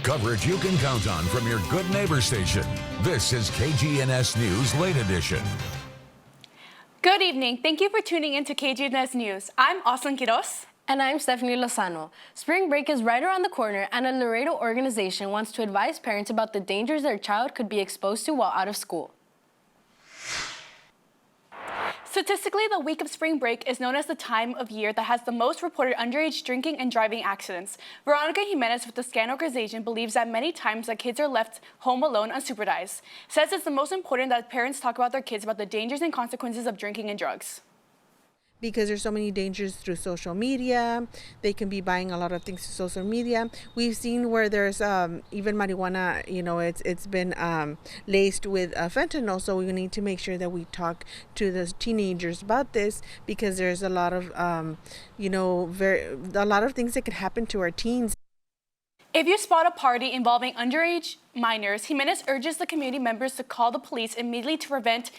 Coverage you can count on from your good neighbor station. This is KGNS News Late Edition. Good evening. Thank you for tuning in to KGNS News. I'm Austin Quiroz. And I'm Stephanie Lozano. Spring break is right around the corner, and a Laredo organization wants to advise parents about the dangers their child could be exposed to while out of school. Statistically, the week of spring break is known as the time of year that has the most reported underage drinking and driving accidents. Veronica Jimenez with the SCAN organization believes that many times that kids are left home alone unsupervised. Says it's the most important that parents talk about their kids about the dangers and consequences of drinking and drugs. Because there's so many dangers through social media. They can be buying a lot of things through social media. We've seen where there's even marijuana, it's been laced with fentanyl. So we need to make sure that we talk to the teenagers about this, because there's a lot of, a lot of things that could happen to our teens. If you spot a party involving underage minors, Jimenez urges the community members to call the police immediately to prevent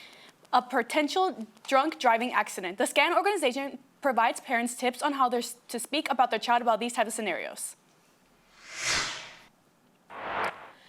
a potential drunk driving accident. The SCAN organization provides parents tips on how they're to speak about their child about these types of scenarios.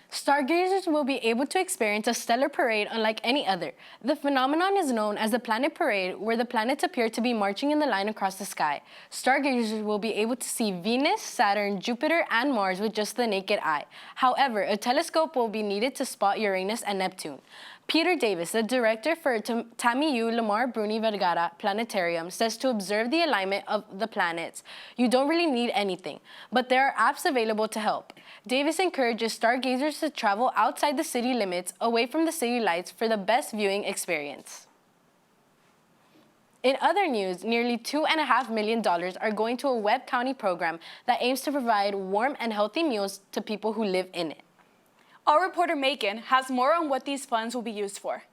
Stargazers will be able to experience a stellar parade unlike any other. The phenomenon is known as the Planet Parade, where the planets appear to be marching in the line across the sky. Stargazers will be able to see Venus, Saturn, Jupiter, and Mars with just the naked eye. However, a telescope will be needed to spot Uranus and Neptune. Peter Davis, the director for Tamiyu Lamar Bruni Vergara Planetarium, says to observe the alignment of the planets, you don't really need anything, but there are apps available to help. Davis encourages stargazers to travel outside the city limits, away from the city lights, for the best viewing experience. In other news, nearly $2.5 million are going to a Webb County program that aims to provide warm and healthy meals to people who live in it. Our reporter Megan has more on what these funds will be used for.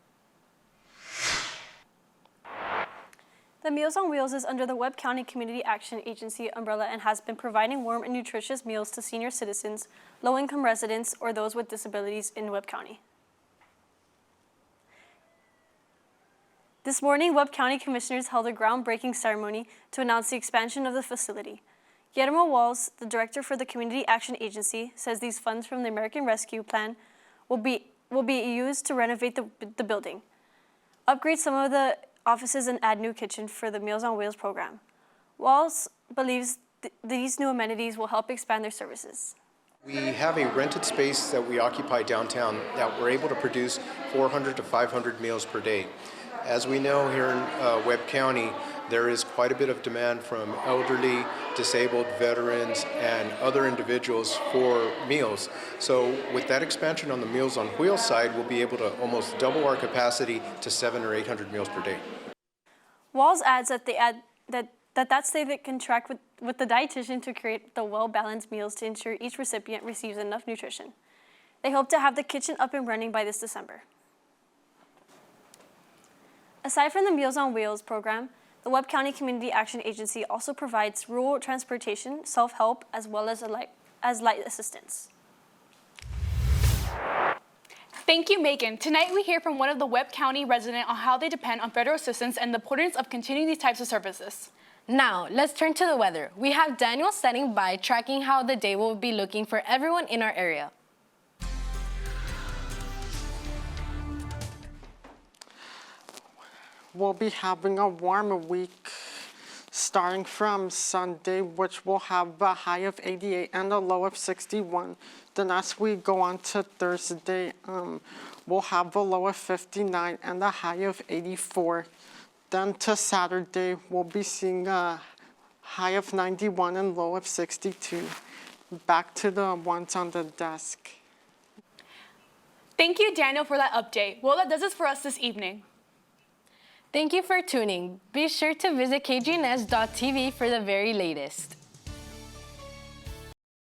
The Meals on Wheels is under the Webb County Community Action Agency umbrella and has been providing warm and nutritious meals to senior citizens, low-income residents, or those with disabilities in Webb County. This morning, Webb County Commissioners held a groundbreaking ceremony to announce the expansion of the facility. Guillermo Walls, the director for the Community Action Agency, says these funds from the American Rescue Plan will be used to renovate the building, upgrade some of the offices, and add new kitchen for the Meals on Wheels program. Walls believes these new amenities will help expand their services. We have a rented space that we occupy downtown that we're able to produce 400 to 500 meals per day. As we know, here in Webb County, there is quite a bit of demand from elderly, disabled, veterans, and other individuals for meals. So with that expansion on the Meals on Wheels side, we'll be able to almost double our capacity to 700 or 800 meals per day. Walls adds that that's they can track with the dietitian to create the well-balanced meals to ensure each recipient receives enough nutrition. They hope to have the kitchen up and running by this December. Aside from the Meals on Wheels program, the Webb County Community Action Agency also provides rural transportation, self-help, as well as light assistance. Thank you, Megan. Tonight we hear from one of the Webb County residents on how they depend on federal assistance and the importance of continuing these types of services. Now, let's turn to the weather. We have Daniel standing by, tracking how the day will be looking for everyone in our area. We'll be having a warmer week starting from Sunday, which will have a high of 88 and a low of 61. Then as we go on to Thursday, we'll have a low of 59 and a high of 84. Then to Saturday, we'll be seeing a high of 91 and low of 62. Back to the ones on the desk. Thank you, Daniel, for that update. Well, that does it for us this evening. Thank you for tuning. Be sure to visit kgns.tv for the very latest.